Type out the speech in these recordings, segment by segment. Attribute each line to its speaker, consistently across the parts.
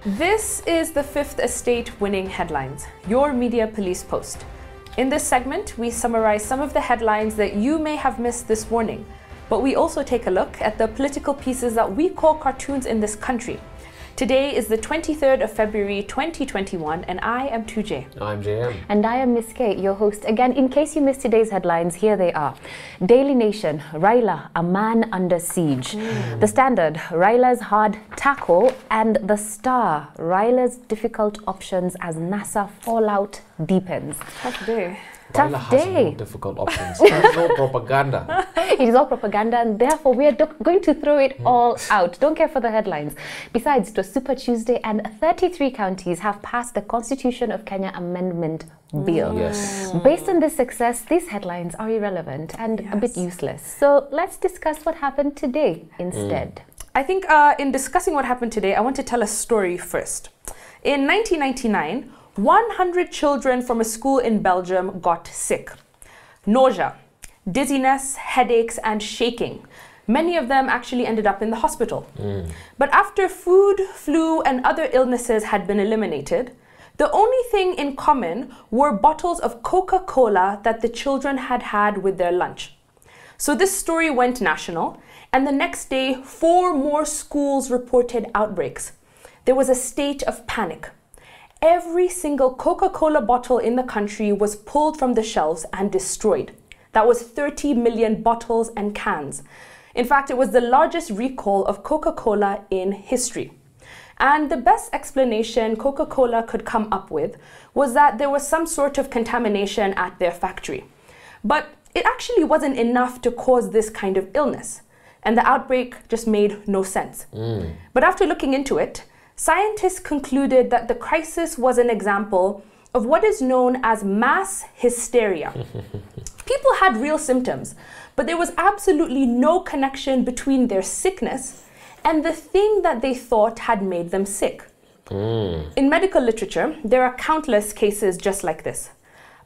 Speaker 1: This is the Fifth Estate Winning Headlines, your media police post. In this segment, we summarize some of the headlines that you may have missed this morning, but we also take a look at the political pieces that we call cartoons in this country. Today is the 23rd of February 2021, and I am 2J.
Speaker 2: I'm JM.
Speaker 3: And I am Miss K, your host. Again, in case you missed today's headlines, here they are. Daily Nation, Raila, a man under siege. The Standard, Raila's hard tackle. And The Star, Raila's difficult options as NASA fallout deepens.
Speaker 1: Tough day.
Speaker 3: Tough day.
Speaker 2: No difficult options. There's no propaganda.
Speaker 3: It is all propaganda, and therefore we are going to throw it all out. Don't care for the headlines. Besides, it was Super Tuesday, and 33 counties have passed the Constitution of Kenya Amendment Bill.
Speaker 2: Yes.
Speaker 3: Based on this success, these headlines are irrelevant and a bit useless. So let's discuss what happened today instead.
Speaker 1: I think in discussing what happened today, I want to tell a story first. In 1999, 100 children from a school in Belgium got sick. Nausea, dizziness, headaches, and shaking. Many of them actually ended up in the hospital. But after food, flu, and other illnesses had been eliminated, the only thing in common were bottles of Coca-Cola that the children had had with their lunch. So this story went national, and the next day, 4 more schools reported outbreaks. There was a state of panic. Every single Coca-Cola bottle in the country was pulled from the shelves and destroyed. That was 30 million bottles and cans. In fact, it was the largest recall of Coca-Cola in history. And the best explanation Coca-Cola could come up with was that there was some sort of contamination at their factory. But it actually wasn't enough to cause this kind of illness. And the outbreak just made no sense. But after looking into it, scientists concluded that the crisis was an example of what is known as mass hysteria. People had real symptoms, but there was absolutely no connection between their sickness and the thing that they thought had made them sick. In medical literature, there are countless cases just like this.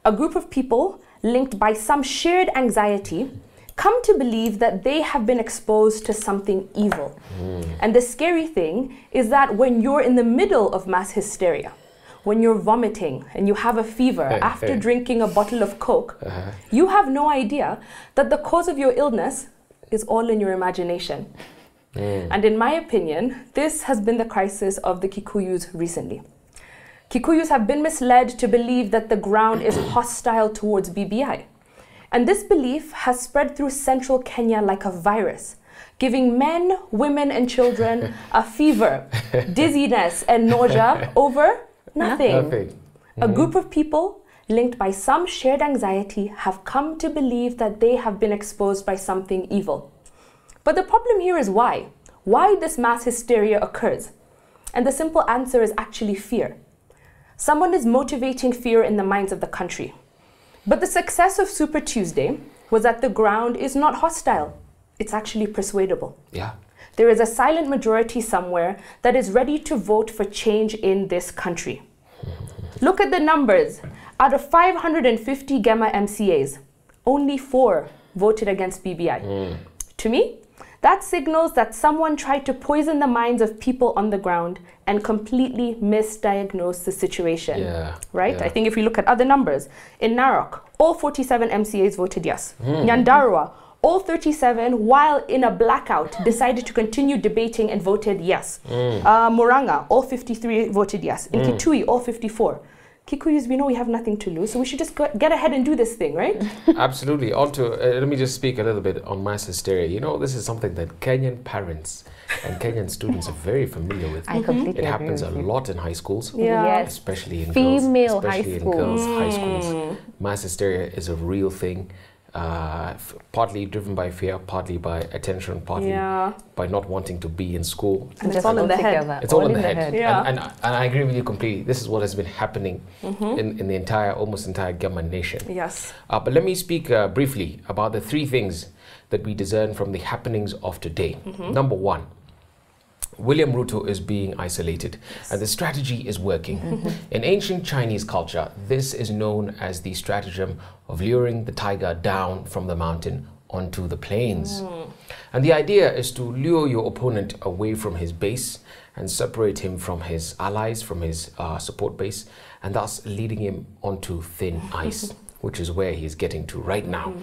Speaker 1: A group of people linked by some shared anxiety come to believe that they have been exposed to something evil. And the scary thing is that when you're in the middle of mass hysteria, when you're vomiting and you have a fever after drinking a bottle of Coke, you have no idea that the cause of your illness is all in your imagination. And in my opinion, this has been the crisis of the Kikuyus recently. Kikuyus have been misled to believe that the ground is hostile towards BBI. And this belief has spread through central Kenya like a virus, giving men, women, and children a fever, dizziness, and nausea over nothing. A group of people linked by some shared anxiety have come to believe that they have been exposed by something evil. But the problem here is why? Why this mass hysteria occurs? And the simple answer is actually fear. Someone is motivating fear in the minds of the country. But the success of Super Tuesday was that the ground is not hostile. It's actually persuadable. There is a silent majority somewhere that is ready to vote for change in this country. Look at the numbers. Out of 550 Gema MCAs, only 4 voted against BBI. To me, that signals that someone tried to poison the minds of people on the ground and completely misdiagnose the situation. Right? I think if we look at other numbers, in Narok, all 47 MCAs voted yes. Nyandarua, all 37, while in a blackout, decided to continue debating and voted yes. Muranga, all 53 voted yes. In Kitui, all 54. Kikuyus, we know we have nothing to lose, so we should just get ahead and do this thing, right?
Speaker 2: Absolutely. Let me just speak a little bit on mass hysteria. You know, this is something that Kenyan parents and Kenyan students are very familiar with.
Speaker 3: I completely
Speaker 2: It happens a lot in high schools, especially in
Speaker 3: female
Speaker 2: girls' high schools. Mass hysteria is a real thing. Partly driven by fear, partly by attention, partly by not wanting to be in school.
Speaker 1: And it's all in the head.
Speaker 2: It's all in the head. And I agree with you completely. This is what has been happening in the almost entire Gema nation. But let me speak briefly about the 3 things that we discern from the happenings of today. Number 1, William RUTO is being isolated, and the strategy is working. In ancient Chinese culture, this is known as the stratagem of luring the tiger down from the mountain onto the plains. And the idea is to lure your opponent away from his base and separate him from his allies, from his support base, and thus leading him onto thin ice, which is where he's getting to right now.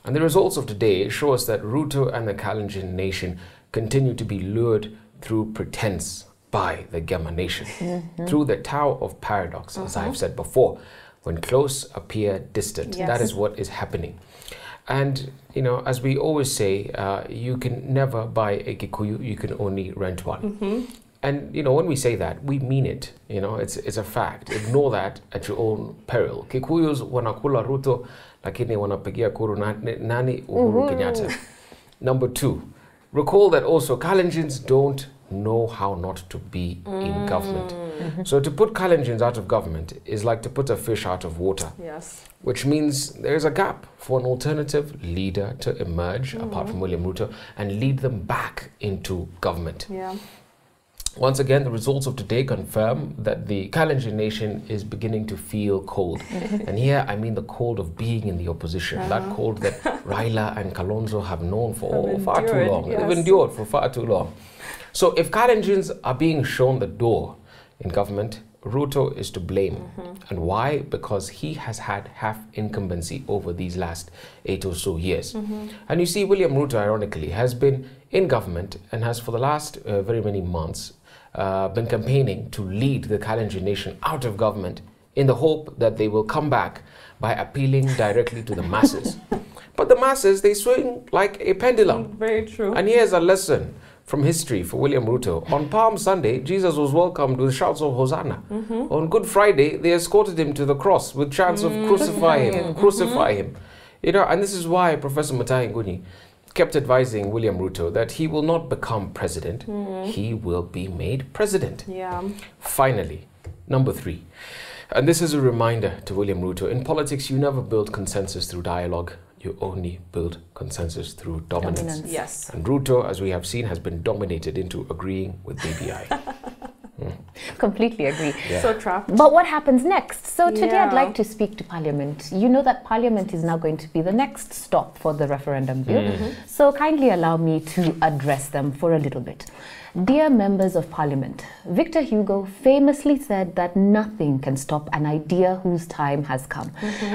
Speaker 2: And the results of today show us that RUTO and the Kalenjin nation continue to be lured through pretense by the Gema nation, through the Tower of Paradox, as I've said before. When close appear distant. Yes. That is what is happening. And, you know, as we always say, you can never buy a Kikuyu, you can only rent one. And, you know, when we say that, we mean it. You know, it's a fact. Ignore that at your own peril. Kikuyus wanakula RUTO, lakini wanapigia kuru nani Uhuru Kenyatta. Number 2, recall that also Kalenjins don't know how not to be in government. So to put Kalenjins out of government is like to put a fish out of water. Yes. Which means there's a gap for an alternative leader to emerge, apart from William RUTO, and lead them back into government. Yeah. Once again, the results of today confirm that the Kalenjin nation is beginning to feel cold. And here I mean the cold of being in the opposition, that cold that Raila and Kalonzo have known for far too long. Yes. They've endured for far too long. So if Kalenjins are being shown the door in government, RUTO is to blame. And why? Because he has had half incumbency over these last 8 or so years. And you see, William RUTO, ironically, has been in government and has for the last very many months been campaigning to lead the Kalenjin nation out of government in the hope that they will come back by appealing directly to the masses. But the masses, they swing like a pendulum.
Speaker 1: Very true.
Speaker 2: And here's a lesson from history for William RUTO. On Palm Sunday, Jesus was welcomed with shouts of Hosanna. On Good Friday, they escorted him to the cross with chants of crucify him, crucify him. You know, and this is why Professor Mutahi Nguni kept advising William RUTO that he will not become president, he will be made president. Yeah. Finally, number 3. And this is a reminder to William RUTO. In politics, you never build consensus through dialogue. You only build consensus through dominance.
Speaker 1: Yes.
Speaker 2: And RUTO, as we have seen, has been dominated into agreeing with BBI.
Speaker 3: Completely agree.
Speaker 1: Yeah. So trapped.
Speaker 3: But what happens next? So today I'd like to speak to Parliament. You know that Parliament is now going to be the next stop for the referendum bill. So kindly allow me to address them for a little bit. Dear members of Parliament, Victor Hugo famously said that nothing can stop an idea whose time has come.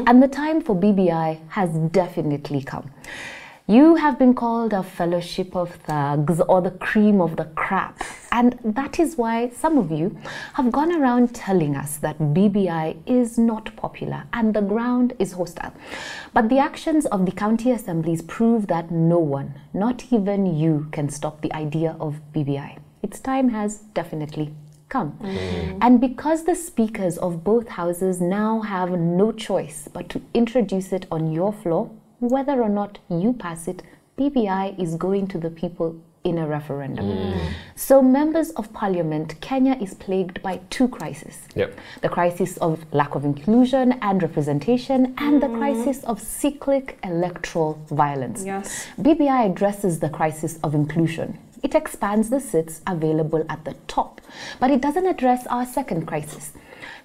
Speaker 3: And the time for BBI has definitely come. You have been called a fellowship of thugs or the cream of the crop. And that is why some of you have gone around telling us that BBI is not popular and the ground is hostile. But the actions of the county assemblies prove that no one, not even you, can stop the idea of BBI. Its time has definitely come. And because the speakers of both houses now have no choice but to introduce it on your floor, whether or not you pass it, BBI is going to the people in a referendum. So members of Parliament, Kenya is plagued by 2 crises. The crisis of lack of inclusion and representation and the crisis of cyclic electoral violence. BBI addresses the crisis of inclusion. It expands the seats available at the top, but it doesn't address our second crisis,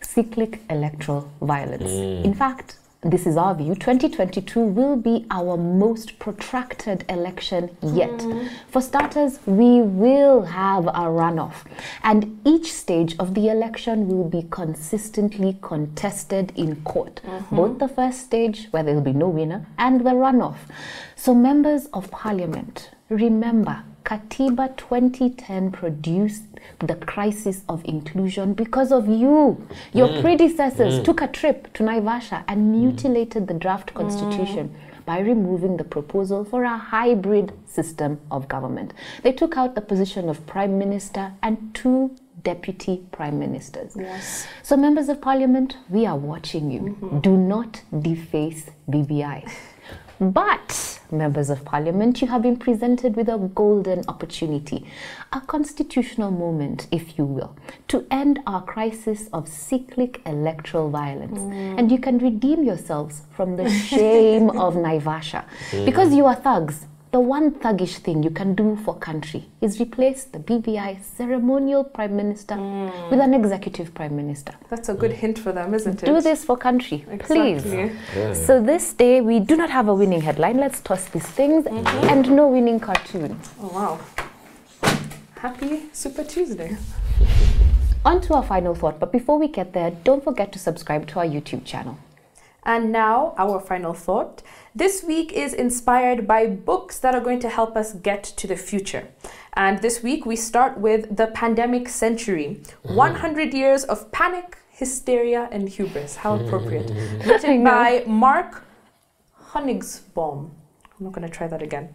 Speaker 3: cyclic electoral violence. In fact, this is our view, 2022 will be our most protracted election yet. For starters, we will have a runoff, and each stage of the election will be consistently contested in court. Both the first stage, where there will be no winner, and the runoff. So members of Parliament, remember, Katiba 2010 produced the crisis of inclusion because of you. Your predecessors took a trip to Naivasha and mutilated the draft constitution by removing the proposal for a hybrid system of government. They took out the position of Prime Minister and 2 deputy prime ministers. So members of Parliament, we are watching you. Do not deface BBI. But, members of Parliament, you have been presented with a golden opportunity, a constitutional moment, if you will, to end our crisis of cyclic electoral violence. And you can redeem yourselves from the shame of Naivasha. Because you are thugs, the one thuggish thing you can do for country is replace the BBI ceremonial prime minister with an executive prime minister.
Speaker 1: That's a good hint for them, isn't it?
Speaker 3: Do this for country, please.
Speaker 2: Yeah.
Speaker 3: So this day, we do not have a winning headline. Let's toss these things and no winning cartoon.
Speaker 1: Oh, wow. Happy Super Tuesday.
Speaker 3: On to our final thought, but before we get there, don't forget to subscribe to our YouTube channel.
Speaker 1: And now, our final thought. This week is inspired by books that are going to help us get to the future. And this week, we start with The Pandemic Century, 100 Years of Panic, Hysteria, and Hubris. How appropriate. Written by Mark Honigsbaum. I'm not going to try that again.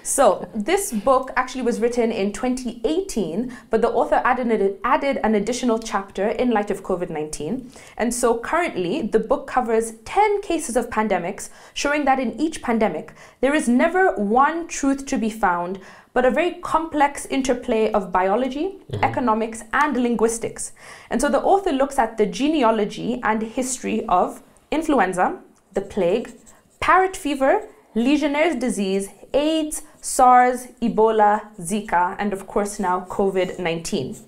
Speaker 1: So this book actually was written in 2018, but the author added an additional chapter in light of COVID-19. And so currently, the book covers 10 cases of pandemics, showing that in each pandemic, there is never one truth to be found, but a very complex interplay of biology, economics, and linguistics. And so the author looks at the genealogy and history of influenza, the plague, parrot fever, Legionnaire's disease, AIDS, SARS, Ebola, Zika, and of course now COVID-19.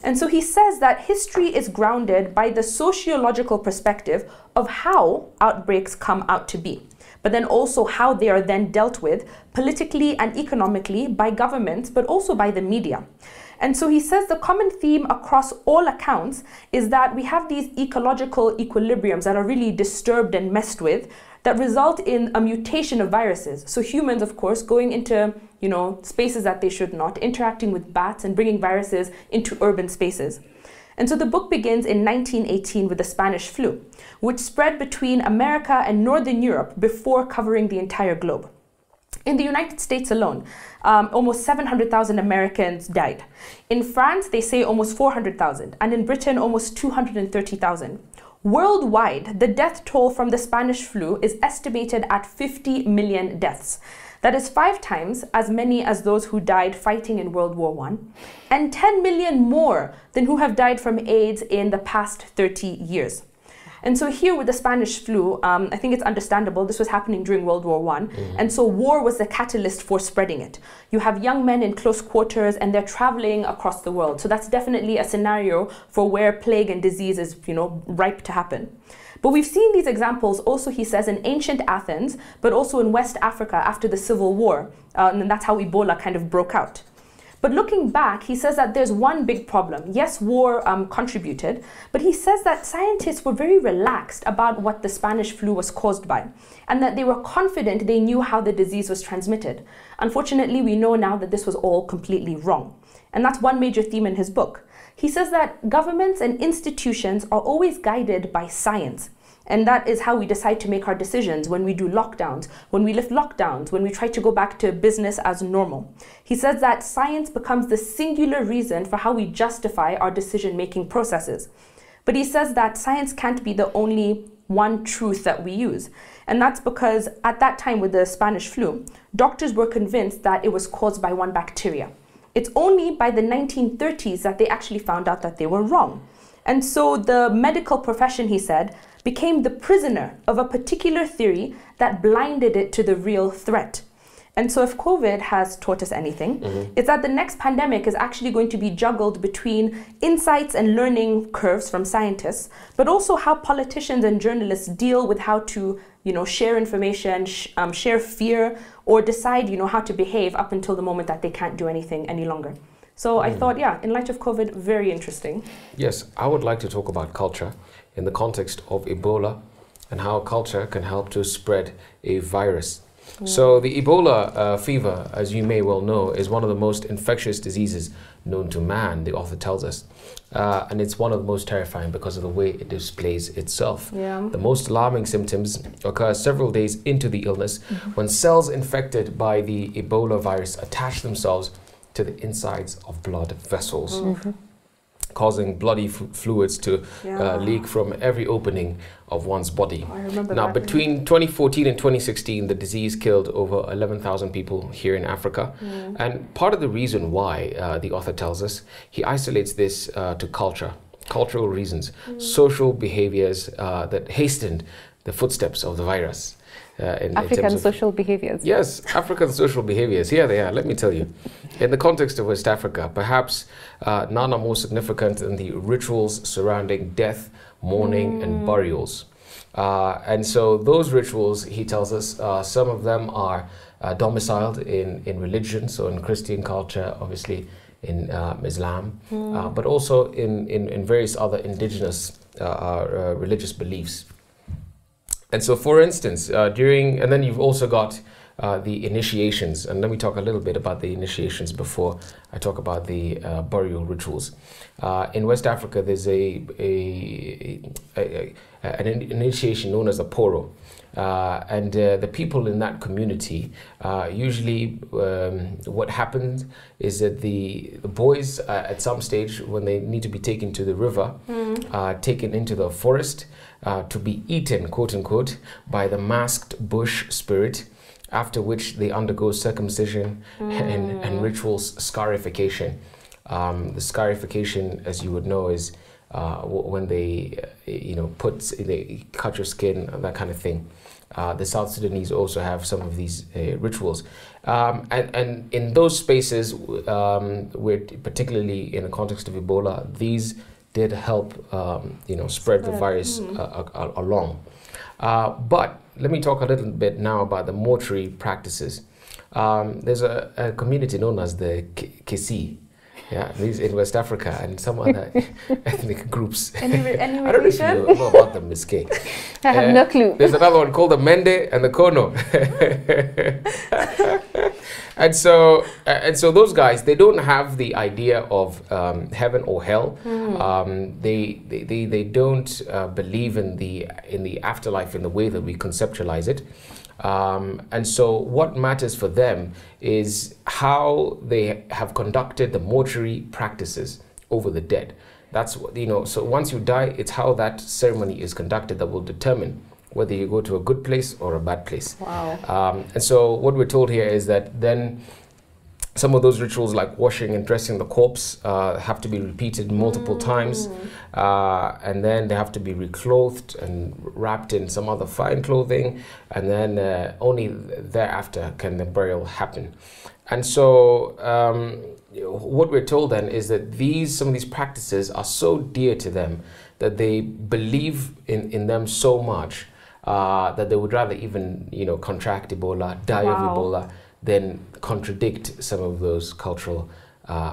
Speaker 1: And so he says that history is grounded by the sociological perspective of how outbreaks come out to be, but then also how they are then dealt with politically and economically by governments, but also by the media. And so he says the common theme across all accounts is that we have these ecological equilibriums that are really disturbed and messed with, that result in a mutation of viruses. So humans, of course, going into, spaces that they should not, interacting with bats and bringing viruses into urban spaces. And so the book begins in 1918 with the Spanish flu, which spread between America and Northern Europe before covering the entire globe. In the United States alone, almost 700,000 Americans died. In France, they say almost 400,000, and in Britain, almost 230,000. Worldwide, the death toll from the Spanish flu is estimated at 50 million deaths. That is 5 times as many as those who died fighting in World War I, and 10 million more than who have died from AIDS in the past 30 years. And so here with the Spanish flu, I think it's understandable. This was happening during World War I. And so war was the catalyst for spreading it. You have young men in close quarters and they're traveling across the world. So that's definitely a scenario for where plague and disease is, ripe to happen. But we've seen these examples also, he says, in ancient Athens, but also in West Africa after the Civil War. And that's how Ebola kind of broke out. But looking back, he says that there's one big problem. Yes, war contributed, but he says that scientists were very relaxed about what the Spanish flu was caused by, and that they were confident they knew how the disease was transmitted. Unfortunately, we know now that this was all completely wrong. And that's one major theme in his book. He says that governments and institutions are always guided by science. And that is how we decide to make our decisions when we do lockdowns, when we lift lockdowns, when we try to go back to business as normal. He says that science becomes the singular reason for how we justify our decision-making processes. But he says that science can't be the only one truth that we use. And that's because at that time with the Spanish flu, doctors were convinced that it was caused by one bacteria. It's only by the 1930s that they actually found out that they were wrong. And so the medical profession, he said, became the prisoner of a particular theory that blinded it to the real threat. And so if COVID has taught us anything, it's that the next pandemic is actually going to be juggled between insights and learning curves from scientists, but also how politicians and journalists deal with how to, share information, share fear, or decide, how to behave up until the moment that they can't do anything any longer. So I thought, in light of COVID, very interesting.
Speaker 2: Yes, I would like to talk about culture in the context of Ebola and how culture can help to spread a virus. So the Ebola fever, as you may well know, is one of the most infectious diseases known to man, the author tells us. And it's one of the most terrifying because of the way it displays itself. The most alarming symptoms occur several days into the illness when cells infected by the Ebola virus attach themselves to the insides of blood vessels, causing bloody fluids to leak from every opening of one's body.
Speaker 1: I remember
Speaker 2: now,
Speaker 1: that,
Speaker 2: between 2014 and 2016, the disease killed over 11,000 people here in Africa. And part of the reason why, the author tells us, he isolates this to cultural reasons, social behaviors that hastened the footsteps of the virus.
Speaker 3: African social behaviors.
Speaker 2: Yes, African social behaviors. Here they are, let me tell you. In the context of West Africa, perhaps none are more significant than the rituals surrounding death, mourning, and burials. And so those rituals, he tells us, some of them are domiciled in religion, so in Christian culture, obviously in Islam, but also in various other indigenous religious beliefs. And so, for instance, and then you've also got the initiations, and let me talk a little bit about the initiations before I talk about the burial rituals. In West Africa, there's an initiation known as a poro. And the people in that community, usually what happens is that the boys at some stage, when they need to be taken to the river, taken into the forest to be eaten, quote unquote, by the masked bush spirit, after which they undergo circumcision and rituals scarification. The scarification, as you would know, is when they, they cut your skin, that kind of thing. The South Sudanese also have some of these rituals. And in those spaces, where particularly in the context of Ebola, these did help, spread the virus along. But let me talk a little bit now about the mortuary practices. There's a community known as the Kikuyus. Yeah, these in West Africa and some other ethnic groups. I don't know if you know about them, Ms. K.
Speaker 3: I have no clue.
Speaker 2: There's another one called the Mende and the Kono. and so those guys, they don't have the idea of heaven or hell. They don't believe in the afterlife in the way that we conceptualize it. And so what matters for them is how they have conducted the mortuary practices over the dead. That's what, so once you die, it's how that ceremony is conducted that will determine whether you go to a good place or a bad place.
Speaker 3: Wow.
Speaker 2: And so what we're told here is that then some of those rituals like washing and dressing the corpse have to be repeated multiple times, and then they have to be reclothed and wrapped in some other fine clothing, and then only thereafter can the burial happen. And so what we're told then is that some of these practices are so dear to them that they believe in them so much that they would rather even contract Ebola, die of Ebola, than contradict some of those cultural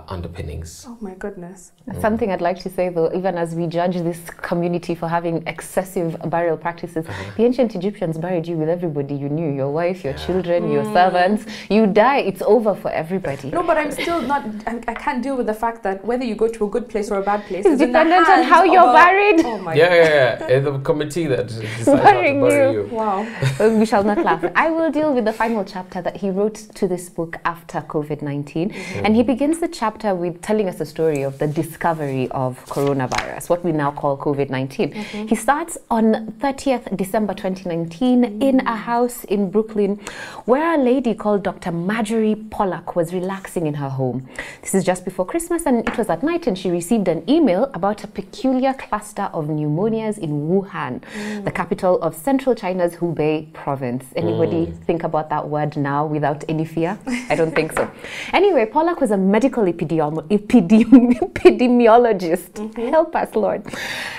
Speaker 2: underpinnings.
Speaker 1: Oh my goodness.
Speaker 3: Something I'd like to say though, even as we judge this community for having excessive burial practices, the ancient Egyptians buried you with everybody you knew, your wife, your children, your servants. You die, it's over for everybody.
Speaker 1: No, but I'm still not, I can't deal with the fact that whether you go to a good place or a bad place,
Speaker 3: it's dependent on how you're buried.
Speaker 1: Oh my
Speaker 2: God. The committee that decides how to bury you.
Speaker 1: Wow.
Speaker 3: We shall not laugh. I will deal with the final chapter that he wrote to this book after COVID-19. And he begins the chapter with telling us a story of the discovery of coronavirus, what we now call COVID-19. He starts on 30th December 2019 in a house in Brooklyn where a lady called Dr. Marjorie Pollack was relaxing in her home. This is just before Christmas, and it was at night, and she received an email about a peculiar cluster of pneumonias in Wuhan, the capital of central China's Hubei province. Anybody think about that word now without any fear? I don't think so. Anyway, Pollack was a medical epidemiologist. Help us, Lord.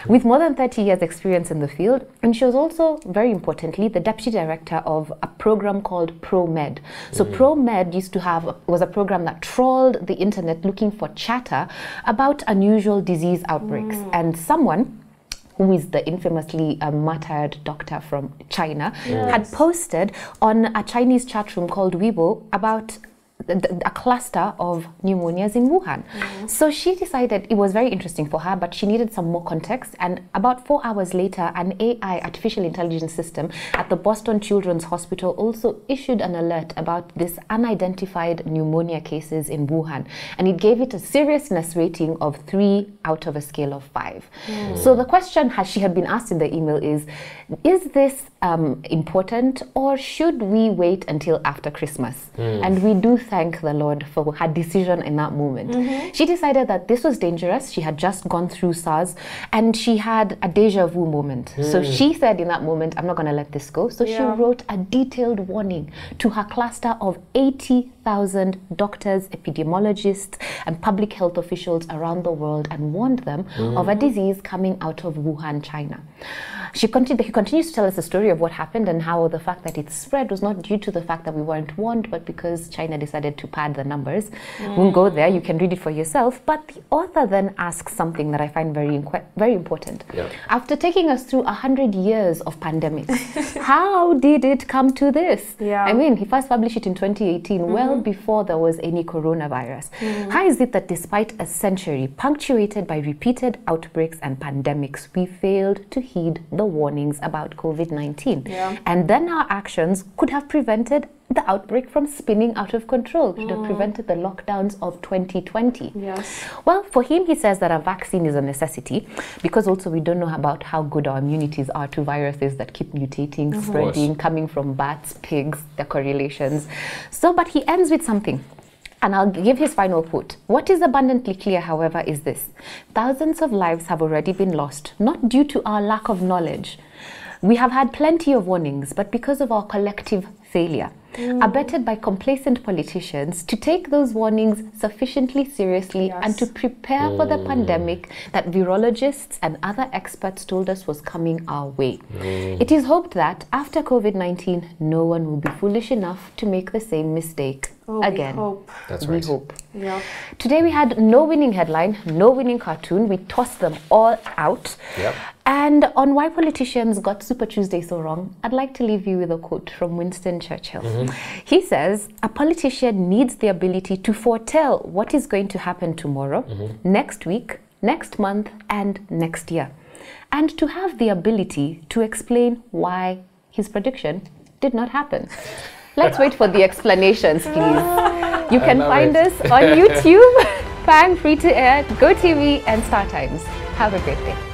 Speaker 3: With more than 30 years experience in the field. And she was also, very importantly, the deputy director of a program called ProMed. So ProMed was a program that trawled the internet looking for chatter about unusual disease outbreaks. And someone who is the infamously martyred doctor from China, had posted on a Chinese chat room called Weibo about a cluster of pneumonias in Wuhan. So she decided it was very interesting for her, but she needed some more context. And about 4 hours later, an AI, artificial intelligence system at the Boston Children's Hospital also issued an alert about this unidentified pneumonia cases in Wuhan. And it gave it a seriousness rating of 3 out of a scale of 5. So the question she had been asked in the email is this important, or should we wait until after Christmas? And we do thank the Lord for her decision in that moment. She decided that this was dangerous. She had just gone through SARS and she had a deja vu moment. So she said in that moment, I'm not going to let this go. So she wrote a detailed warning to her cluster of 80,000 doctors, epidemiologists, and public health officials around the world and warned them of a disease coming out of Wuhan, China. He continues to tell us the story of what happened and how the fact that it spread was not due to the fact that we weren't warned, but because China decided to pad the numbers. Won't go there, you can read it for yourself. But the author then asks something that I find very important. After taking us through 100 years of pandemics, how did it come to this? I mean, he first published it in 2018, well before there was any coronavirus. How is it that despite a century punctuated by repeated outbreaks and pandemics, we failed to heed the warnings about COVID-19? And then our actions could have prevented the outbreak from spinning out of control, should have prevented the lockdowns of 2020. Well, for him, he says that a vaccine is a necessity because also we don't know about how good our immunities are to viruses that keep mutating, spreading, coming from bats, pigs, the correlations. So, but he ends with something. And I'll give his final quote. What is abundantly clear, however, is this: thousands of lives have already been lost, not due to our lack of knowledge. We have had plenty of warnings, but because of our collective failure, abetted by complacent politicians to take those warnings sufficiently seriously and to prepare for the pandemic that virologists and other experts told us was coming our way. It is hoped that after COVID-19, no one will be foolish enough to make the same mistake again.
Speaker 1: We hope.
Speaker 2: That's right.
Speaker 3: We hope. Today we had no winning headline, no winning cartoon. We tossed them all out. And on why politicians got Super Tuesday so wrong, I'd like to leave you with a quote from Winston Churchill. He says, a politician needs the ability to foretell what is going to happen tomorrow, next week, next month, and next year. And to have the ability to explain why his prediction did not happen. Let's wait for the explanations, please. You can find us on YouTube, Pang, Free to Air, GoTV, and StarTimes. Have a great day.